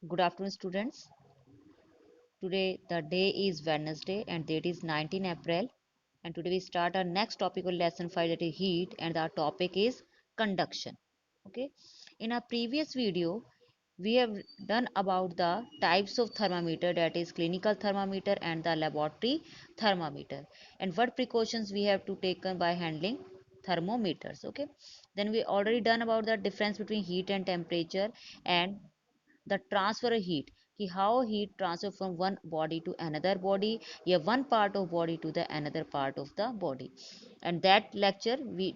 Good afternoon, students. Today the day is Wednesday and date is 19 April. And today we start our next topic of lesson 5, that is heat, and our topic is conduction. Okay. In our previous video, we have done about the types of thermometer, that is clinical thermometer and the laboratory thermometer, and what precautions we have to taken by handling thermometers. Okay. Then we already done about the difference between heat and temperature and the transfer of heat, कि how heat transfer from one body to another body, या one part of body to the another part of the body. And that lecture we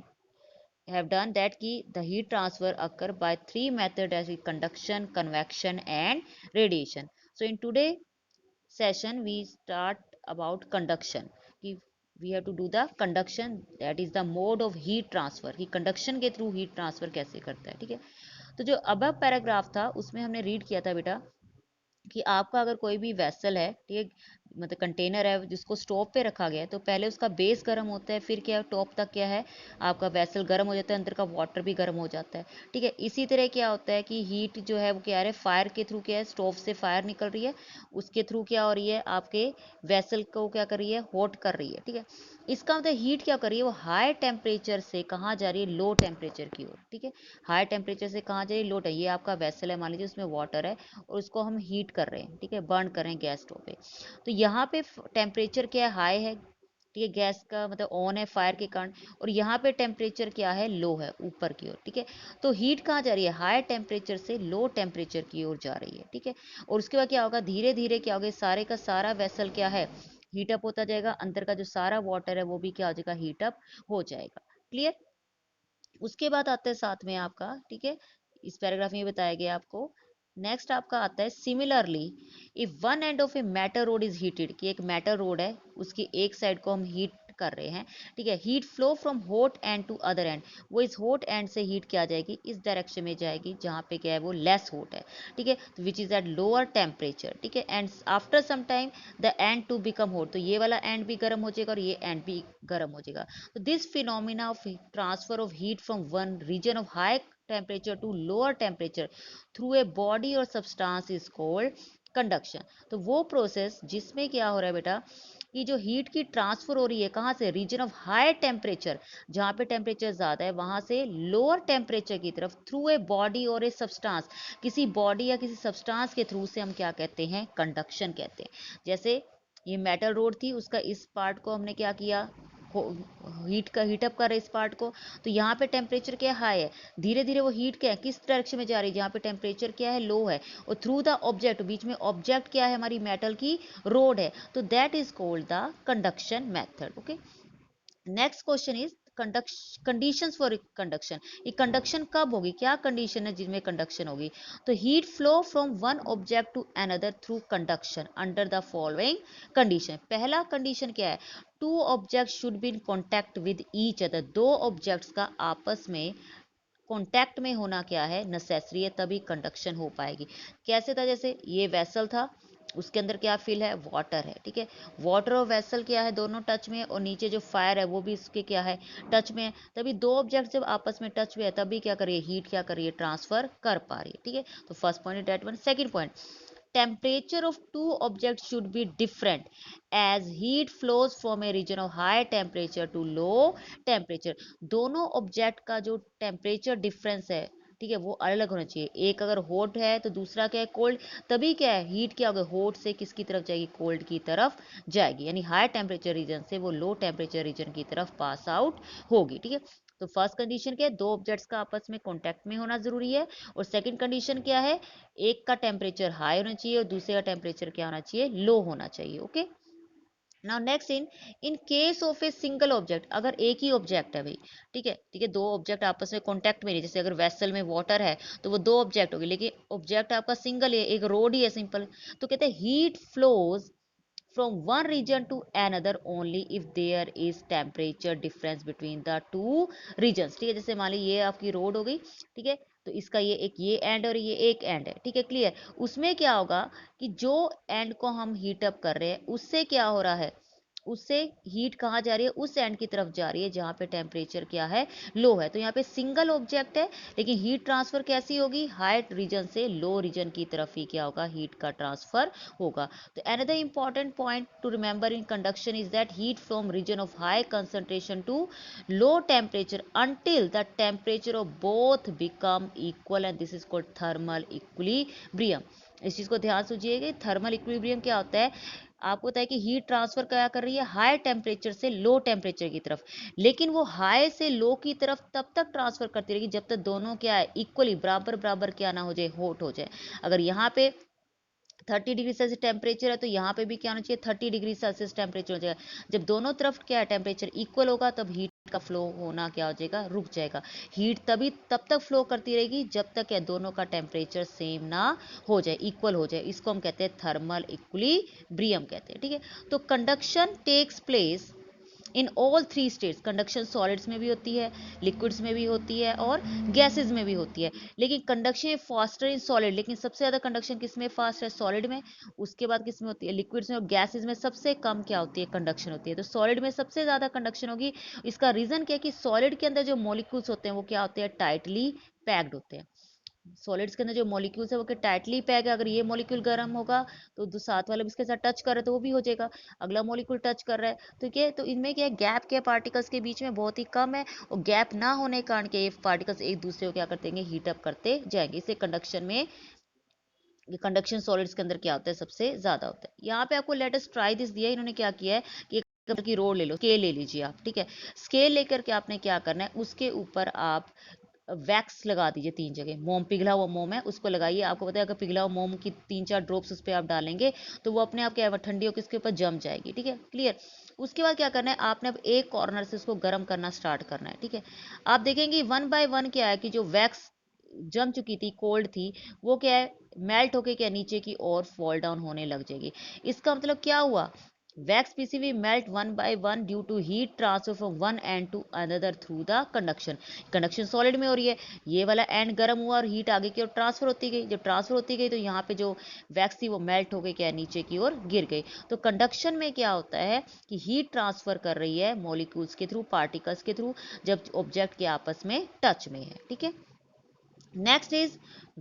have done that कि the heat transfer occur by three methods, as is conduction, convection and radiation. So in today session we start about conduction, कि we have to do the conduction, that is the mode of heat transfer, कि conduction के through heat transfer कैसे करता है. ठीक है. तो जो अब पैराग्राफ था उसमें हमने रीड किया था बेटा कि आपका अगर कोई भी वेसल है, ठीक है, मतलब कंटेनर है जिसको स्टोव पे रखा गया है, तो पहले उसका बेस गर्म होता है, फिर क्या टॉप तक क्या है आपका वेसल गर्म हो जाता है, अंदर का वाटर भी गर्म हो जाता है. ठीक है. इसी तरह क्या होता है कि हीट जो है वो क्या है, फायर के थ्रू क्या है, स्टोव से फायर निकल रही है, उसके थ्रू क्या हो रही है, आपके वेसल को क्या कर रही है, हॉट कर रही है. ठीक है. इसका मतलब हीट क्या कर रही है, वो हाई टेम्परेचर से कहाँ जा रही है, लो टेम्परेचर की ओर. ठीक है. हाई टेम्परेचर से कहाँ जा रही है, लो. ये आपका वेसल है, मान लीजिए उसमें वाटर है और उसको हम हीट कर रहे हैं. ठीक है. बर्न कर रहे हैं गैस स्टोव पे. तो यहाँ पे टेम्परेचर क्या है, हाई है. ठीक है. गैस का मतलब ऑन है फायर के कारण, और यहाँ पे टेम्परेचर क्या है, लो है ऊपर की ओर. ठीक है. तो हीट कहाँ जा रही है, हाई टेम्परेचर से लो टेम्परेचर की ओर जा रही है. ठीक है. और उसके बाद क्या होगा, धीरे धीरे क्या होगा, सारे का सारा वेसल क्या है, हीटअप होता जाएगा. अंदर का जो सारा वाटर है वो भी क्या हो जाएगा, हीटअप हो जाएगा. क्लियर. उसके बाद आता है साथ में आपका, ठीक है, इस पैराग्राफ में बताया गया आपको. नेक्स्ट आपका आता है similarly, if one end of a metal road is heated, कि एक मेटल रोड है उसकी एक साइड को हम हीट कर रहे हैं. ठीक है. Heat flow from hot end to other end, वो इस हॉट एंड से हीट क्या जाएगी, इस डायरेक्शन में जाएगी जहाँ पे क्या है वो लेस हॉट है. ठीक है. Which is at lower temperature. ठीक है. And after some time the end to become hot, तो ये वाला एंड भी गर्म हो जाएगा और ये एंड भी गर्म हो जाएगा. So this phenomena of transfer of heat from one region of high temperature to lower temperature through a body or substance is called conduction. तो वो प्रोसेस जिसमें क्या हो रहा है बेटा, कि जो हीट की ट्रांसफर हो रही है कहाँ से, रीजन ऑफ हाई टेम्परेचर, जहाँ पे टेम्परेचर ज़्यादा है वहाँ से लोअर टेम्परेचर की तरफ, थ्रू ए बॉडी और ए सब्सटेंस, किसी बॉडी या किसी सब्सटेंस के थ्रू से हम क्या कहते हैं, कंडक्शन कहते हैं. जैसे ये मेटल रोड थी, उसका इस पार्ट को हमने क्या किया, हीटअप कर रहे इस पार्ट को. तो यहाँ पे टेम्परेचर क्या हाई है, धीरे धीरे वो हीट क्या है, किस डायरेक्शन में जा रही है, जहाँ पे टेम्परेचर क्या है, लो है, और थ्रू द ऑब्जेक्ट, बीच में ऑब्जेक्ट क्या है, हमारी मेटल की रोड है. तो that is called the conduction method. Okay. Next question is conditions for conduction. ये कंडक्शन कब होगी, क्या कंडीशन है जिनमें कंडक्शन होगी. तो heat flow from one object to another through conduction under the following condition. पहला कंडीशन क्या है, two object should be in contact with each other, दो ऑब्जेक्ट्स का आपस में कॉन्टैक्ट में होना क्या है, नेसेसरी है, तभी कंडक्शन हो पाएगी. कैसे था, जैसे ये वेसल था, उसके अंदर क्या फिल है, वाटर है. ठीक है. वाटर और वेसल क्या है, दोनों टच में है, और नीचे जो फायर है वो भी इसके क्या है, टच में है. तभी दो ऑब्जेक्ट जब आपस में टच में है तभी क्या करिए, हीट क्या करिए, ट्रांसफर कर पा रही है. ठीक है. तो first point that one. Second point, temperature of two objects should be different as heat flows from a region of high temperature to low temperature. दोनों ऑब्जेक्ट का जो टेम्परेचर डिफरेंस है, ठीक है, वो अलग होना चाहिए. एक अगर हॉट है तो दूसरा क्या है, कोल्ड. तभी क्या है, हीट क्या होगा, हॉट से किसकी तरफ जाएगी, कोल्ड की तरफ जाएगी. यानी हाई टेम्परेचर रीजन से वो लो टेम्परेचर रीजन की तरफ पास आउट होगी. ठीक है. तो फर्स्ट कंडीशन क्या है, दो ऑब्जेक्ट्स का आपस में कॉन्टैक्ट में होना जरूरी है. और सेकंड कंडीशन क्या है, एक का टेम्परेचर हाई होना चाहिए और दूसरे का टेम्परेचर क्या होना चाहिए, लो होना चाहिए. Okay. Now next, in case of a single object, अगर एक ही ऑब्जेक्ट है भाई, ठीक है, ठीक है, दो ऑब्जेक्ट आपस में कांटेक्ट में नहीं, जैसे अगर वेसल में वाटर है तो वो दो ऑब्जेक्ट हो गए, लेकिन ऑब्जेक्ट आपका सिंगल है, एक रोड ही है सिंपल. तो कहते हैं heat flows from one region to another only if there is temperature difference between the two regions. ठीक है. जैसे मान ली ये आपकी रोड हो गई, ठीक है, तो इसका ये एक ये एंड और ये एक एंड है. ठीक है. क्लियर. उसमें क्या होगा कि जो एंड को हम हीट अप कर रहे हैं उससे क्या हो रहा है, उससे हीट कहाँ जा रही है, उस एंड की तरफ जा रही है जहाँ पे टेम्परेचर क्या है, लो है। तो यहाँ पे सिंगल ऑब्जेक्ट है, लेकिन हीट ट्रांसफर कैसी होगी, हाई रीजन से लो रीजन की तरफ ही क्या होगा, हीट का ट्रांसफर होगा। तो another important point to remember in conduction is that heat from region of high concentration to low temperature until the temperature of both become equal and this is called thermal equilibrium। इस चीज को ध्यान सोचिएगा, thermal equilibrium क्या होता है, आपको पता है कि हीट ट्रांसफर क्या कर रही है, हाई टेम्परेचर से लो टेम्परेचर की तरफ, लेकिन वो हाई से लो की तरफ तब तक ट्रांसफर करती रहेगी जब तक दोनों क्या है, इक्वली बराबर बराबर क्या ना हो जाए, हॉट हो जाए। अगर यहाँ पे 30 डिग्री सेल्सियस टेम्परेचर है तो यहाँ पे भी क्या होना चाहिए, 30 डिग्री सेल्सियस टेम्परेचर हो जाएगा। जब दोनों तरफ क्या है टेम्परेचर इक्वल होगा तब हीट का फ्लो होना क्या हो जाएगा, रुक जाएगा। हीट तभी तब तक फ्लो करती रहेगी जब तक क्या दोनों का टेम्परेचर सेम ना हो जाए, इक्वल हो जाए। इसको हम कहते हैं थर्मल इक्विलिब्रियम कहते हैं, ठीक है। तो conduction takes place in all three states. Conduction solids में भी होती है, लिक्विड्स में भी होती है और गैसेज में भी होती है। लेकिन कंडक्शन फास्टर इन सॉलिड, लेकिन सबसे ज़्यादा कंडक्शन किस में फास्ट है, सॉलिड में। उसके बाद किस में होती है, लिक्विड्स में। और गैसेज में सबसे कम क्या होती है, कंडक्शन होती है। तो सॉलिड में सबसे ज़्यादा कंडक्शन होगी। इसका रीज़न क्या है कि सॉलिड के अंदर जो मॉलिक्यूल्स होते हैं वो क्या होते हैं, टाइटली पैक्ड होते हैं। सॉलिड्स के अंदर जो मॉलिक्यूल्स है वो टाइटली पैक है। अगर ये मॉलिक्यूल गर्म होगा तो साथ वाला भी इसके साथ टच कर रहा है तो वो भी हो जाएगा, अगला मॉलिक्यूल टच कर रहा है तो क्या, तो इनमें क्या गैप क्या पार्टिकल्स के बीच में बहुत ही कम है, और गैप ना होने के कारण के ये पार्टिकल्स एक दूसरे को क्या करते हैं, हीट अप करते जाएंगे। इससे कंडक्शन में, कंडक्शन सॉलिड्स के अंदर क्या होता है, सबसे ज्यादा होता है। यहाँ पे आपको लेट अस ट्राई दिस दिया, इन्होंने क्या किया है कि की रोड ले लो, स्केल ले लीजिए आप, ठीक है। स्केल लेकर के आपने क्या करना है, उसके ऊपर आप वैक्स लगा दीजिए 3 जगह। मोम, पिघला हुआ मोम है उसको लगाइए। आपको पता है अगर पिघला हुआ मोम की 3-4 ड्रॉप्स उस पर आप डालेंगे तो वो अपने आप क्या है, ठंडी होकर इसके ऊपर जम जाएगी, ठीक है, क्लियर। उसके बाद क्या करना है, आपने अब एक कॉर्नर से उसको गर्म करना स्टार्ट करना है, ठीक है। आप देखेंगे 1 बाय 1 क्या है कि जो वैक्स जम चुकी थी, कोल्ड थी, वो क्या है, मेल्ट होके क्या नीचे की ओर फॉल डाउन होने लग जाएगी। इसका मतलब क्या हुआ, wax PCB melt 1 by 1 due to heat transfer from one end to another through the conduction. Conduction solid में हो रही है, ये वाला एंड गर्म हुआ और हीट आगे की ओर ट्रांसफर होती गई। जब ट्रांसफर होती गई तो यहाँ पे जो वैक्स थी वो मेल्ट हो गई, क्या नीचे की ओर गिर गई। तो कंडक्शन में क्या होता है कि हीट ट्रांसफर कर रही है मॉलिक्यूल्स के थ्रू, पार्टिकल्स के थ्रू, जब ऑब्जेक्ट के आपस में टच में है, ठीक है। Next is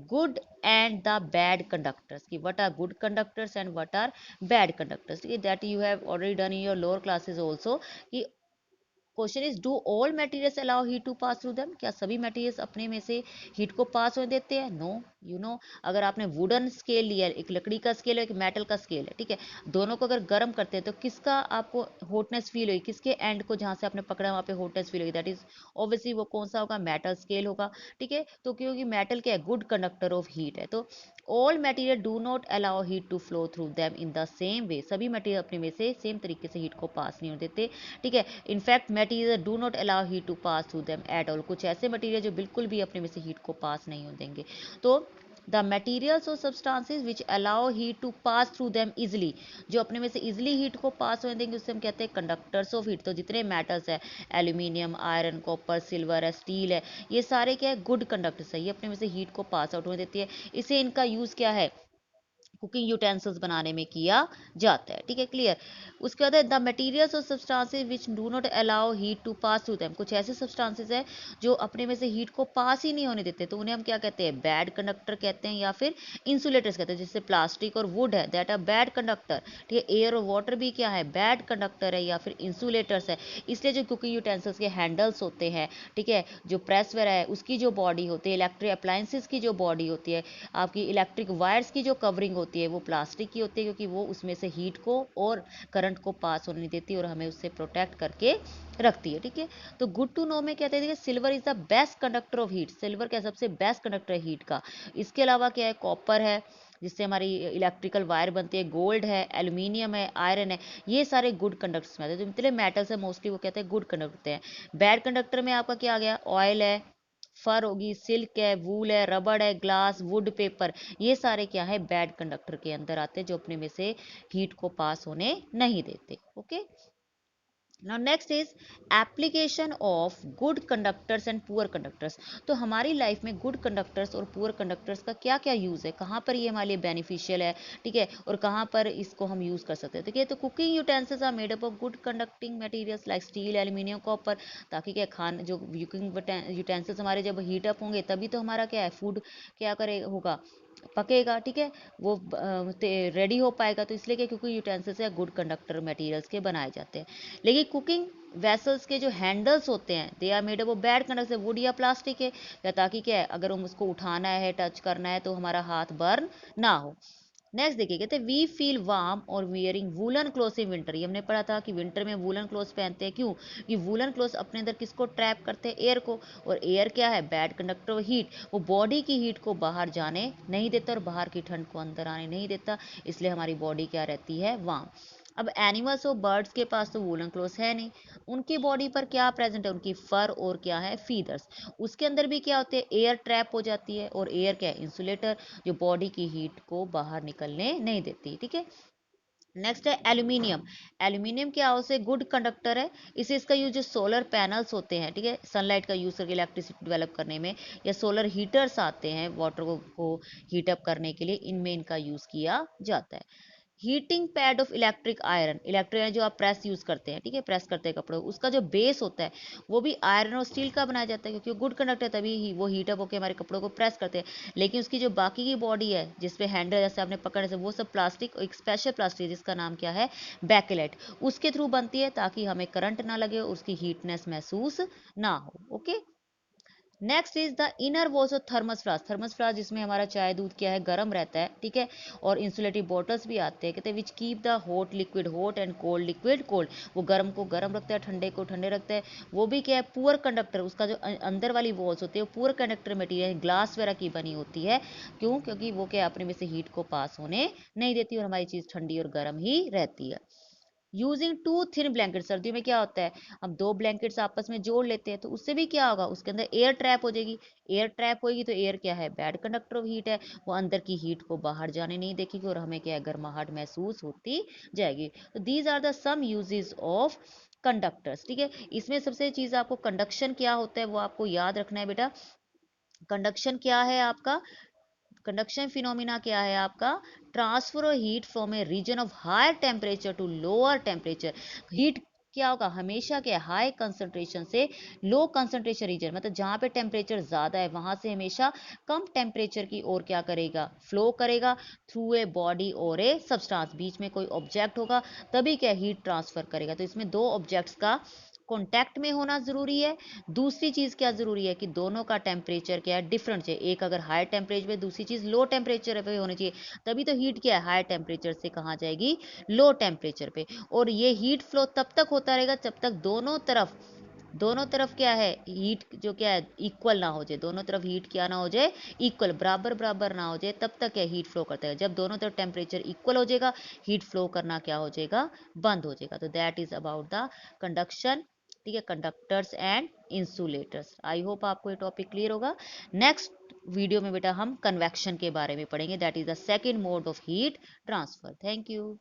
good and the bad conductors, कि what are good conductors and what are bad conductors, that you have already done in your lower classes also। कि question is do all materials allow heat to pass through them, क्या सभी materials अपने में से heat को पास होने देते हैं, नो। यू नो, अगर आपने वुडन स्केल लिया है, एक लकड़ी का स्केल है, एक मेटल का स्केल है, ठीक है, दोनों को अगर गर्म करते हैं तो किसका आपको हॉटनेस फील होगी, किसके एंड को जहां से आपने पकड़ा वहां पे हॉटनेस फील होगी, दैट इज ऑब्वियसली वो कौन सा होगा, मेटल स्केल होगा, ठीक है। तो क्योंकि मेटल क्या है, गुड कंडक्टर ऑफ हीट है। तो all material do not allow heat to flow through them in the same way, सभी मटेरियल अपने में से सेम तरीके से हीट को पास नहीं होने देते, ठीक है। In fact material do not allow heat to pass through them at all, कुछ ऐसे मटेरियल जो बिल्कुल भी अपने में से हीट को पास नहीं होने देंगे। तो द मटेरियल्स और substances which allow heat to pass through them easily, जो अपने में से इजिली हीट को पास होने देंगे उससे हम कहते हैं कंडक्टर्स ऑफ हीट। तो जितने मेटल्स है, एल्यूमिनियम, आयरन, कॉपर, सिल्वर है, स्टील है, ये सारे क्या है, गुड कंडक्टर्स है, ये अपने में से हीट को पास आउट होने देती है। इसे इनका यूज क्या है, कुकिंग यूटेंसिल्स बनाने में किया जाता है, ठीक है, क्लियर। उसके बाद द मटेरियल्स और substances which do not allow heat to pass through them, कुछ ऐसे सब्सटेंसेस है जो अपने में से हीट को पास ही नहीं होने देते, तो उन्हें हम क्या कहते हैं, बैड कंडक्टर कहते हैं या फिर इंसुलेटर्स कहते हैं। जैसे प्लास्टिक और वुड है, दैट आर बैड कंडक्टर, ठीक है। एयर और वाटर भी क्या है, बैड कंडक्टर है या फिर इंसुलेटर्स है। इसलिए जो कुकिंग यूटेंसिल्स के हैंडल्स होते हैं, ठीक है, जो प्रेसवेयर है उसकी जो बॉडी होती है, इलेक्ट्रिक अप्लायंसेस की जो बॉडी होती है, आपकी इलेक्ट्रिक वायर्स की जो कवरिंग होती है वो प्लास्टिक की होती है, क्योंकि वो उसमें से हीट को और करंट को पास होने नहीं देती और हमें उससे प्रोटेक्ट करके रखती है, ठीक है। तो गुड टू नो में कहते हैं silver is the best conductor of heat, silver क्या सबसे बेस्ट कंडक्टर है हीट का। इसके अलावा क्या है, कॉपर है जिससे हमारी इलेक्ट्रिकल वायर बनती है, गोल्ड है, एल्यूमिनियम है, आयरन है, ये सारे गुड कंडक्टर्स में आते हैं। जो जितने मेटल्स है मोस्टली वो कहते हैं गुड कंडक्टर होते हैं। बैड कंडक्टर में आपका क्या आ गया, ऑयल है, फर होगी, सिल्क है, वूल है, रबड़ है, ग्लास, वुड, पेपर, ये सारे क्या है, बैड कंडक्टर के अंदर आते हैं, जो अपने में से हीट को पास होने नहीं देते, okay. Now next is application of good conductors and poor conductors. तो हमारी लाइफ में गुड कंडक्टर्स और पुअर कंडक्टर्स का क्या क्या यूज़ है, कहाँ पर ये हमारे लिए बेनिफिशियल है, ठीक है, और कहाँ पर इसको हम यूज़ कर सकते हैं। ठीक है, तो cooking utensils are made up of good conducting materials like steel, aluminium, copper, ताकि क्या खान जो कुकिंग यूटेंसिल्स हमारे जब हीट अप होंगे तभी तो हमारा क्या है फूड क्या करे होगा, पकेगा, ठीक है, वो रेडी हो पाएगा। तो इसलिए क्या, क्योंकि यूटेंसिल्स या गुड कंडक्टर मटेरियल्स के बनाए जाते हैं। लेकिन कुकिंग वेसल्स के जो हैंडल्स होते हैं they are made up of bad conductor, wood या प्लास्टिक है, या ताकि क्या है अगर हम उसको उठाना है टच करना है तो हमारा हाथ बर्न ना हो। नेक्स्ट देखिए, कहते हैं वी फील वार्म और wearing woollen cloth in winter. ये हमने पढ़ा था कि विंटर में वूलन क्लोथ पहनते हैं, क्यों, कि वूलन क्लोथ अपने अंदर किसको ट्रैप करते हैं, एयर को, और एयर क्या है बैड कंडक्टर ऑफ हीट, वो बॉडी की हीट को बाहर जाने नहीं देता और बाहर की ठंड को अंदर आने नहीं देता, इसलिए हमारी बॉडी क्या रहती है, वार्म। अब एनिमल्स और बर्ड्स के पास तो वूलन क्लोथ है नहीं, उनकी बॉडी पर क्या प्रेजेंट है, उनकी फर और क्या है, फीदर्स, उसके अंदर भी क्या होते हैं, एयर ट्रैप हो जाती है, और एयर क्या है, इंसुलेटर, जो बॉडी की हीट को बाहर निकलने नहीं देती, ठीक है। नेक्स्ट है एल्यूमिनियम। एल्यूमिनियम क्या है, गुड कंडक्टर है, इसे इसका यूज जो सोलर पैनल्स होते हैं, ठीक है, सनलाइट का यूज करके इलेक्ट्रिसिटी डेवलप करने में, या सोलर हीटर्स आते हैं वाटर को हीट अप करने के लिए, इनमें इनका यूज किया जाता है। Heating pad of electric iron, electric iron जो आप प्रेस यूज करते हैं, ठीक है, प्रेस करते हैं कपड़ों, उसका जो बेस होता है वो भी आयरन और स्टील का बनाया जाता है, क्योंकि वो गुड कंडक्टर है, तभी ही वो हीट अप होकर हमारे कपड़ों को प्रेस करते हैं। लेकिन उसकी जो बाकी की बॉडी है जिसपे हैंडल जैसे आपने पकड़ने से, वो सब प्लास्टिक, एक स्पेशल प्लास्टिक है जिसका नाम क्या है, बैकेलेट, उसके थ्रू बनती है ताकि हमें करंट ना लगे और उसकी हीटनेस महसूस ना हो। Okay, next is the inner walls of thermos flask. Thermos flask जिसमें हमारा चाय दूध क्या है, गर्म रहता है, ठीक है, और इंसुलेटिव बॉटल्स भी आते हैं, कहते हैं which keep the hot liquid hot and cold liquid cold, वो गर्म को गर्म रखता है, ठंडे को ठंडे रखता है। वो भी क्या है, पुअर कंडक्टर, उसका जो अंदर वाली वॉल्स होती है वो पुअर कंडक्टर मटीरियल ग्लास वगैरह की बनी होती है, क्यों, क्योंकि वो क्या अपने में से हीट को पास होने नहीं देती और हमारी चीज़ ठंडी और गर्म ही रहती है। यूजिंग टू थिन ब्लैंकेट, सर्दियों में क्या होता है, हम दो ब्लैंकेट्स आपस में जोड़ लेते हैं तो उससे भी क्या होगा, उसके अंदर एयर ट्रैप हो जाएगी, एयर ट्रैप होगी तो एयर क्या है, बैड कंडक्टर ऑफ हीट है, वो अंदर की हीट को बाहर जाने नहीं देखेगी और हमें क्या है, गर्माहट महसूस होती जाएगी। तो these are the some uses of conductors, ठीक है। इसमें सबसे चीज आपको कंडक्शन क्या होता है वो आपको याद रखना है बेटा। कंडक्शन क्या है आपका, कंडक्शन फिनोमिना क्या है आपका, transfer of heat from a region of higher temperature to lower temperature. Heat क्या होगा, हमेशा क्या हाई कंसंट्रेशन से लो कंसंट्रेशन रीजन, मतलब जहां पे टेम्परेचर ज्यादा है वहां से हमेशा कम टेम्परेचर की ओर क्या करेगा, फ्लो करेगा, थ्रू ए बॉडी और ए सब्सटेंस, बीच में कोई ऑब्जेक्ट होगा तभी क्या हीट ट्रांसफर करेगा। तो इसमें दो ऑब्जेक्ट्स का कॉन्टैक्ट में होना जरूरी है। दूसरी चीज क्या जरूरी है कि दोनों का टेम्परेचर क्या है, डिफरेंट चाहिए, एक अगर हाई टेम्परेचर पे, दूसरी चीज लो टेम्परेचर पे होनी चाहिए, तभी तो हीट क्या है हाई टेम्परेचर से कहाँ जाएगी, लो टेम्परेचर पे। और ये हीट फ्लो तब तक होता रहेगा जब तक दोनों तरफ क्या है, हीट जो क्या है इक्वल ना हो जाए, दोनों तरफ हीट क्या ना हो जाए, इक्वल, बराबर बराबर ना हो जाए, तब तक क्या हीट फ्लो करता है। जब दोनों तरफ टेम्परेचर इक्वल हो जाएगा, हीट फ्लो करना क्या हो जाएगा, बंद हो जाएगा। तो that is about the conduction, ठीक है, conductors and insulators. I hope आपको ये टॉपिक क्लियर होगा। नेक्स्ट वीडियो में बेटा हम कन्वेक्शन के बारे में पढ़ेंगे, that is the second mode of heat transfer. Thank you.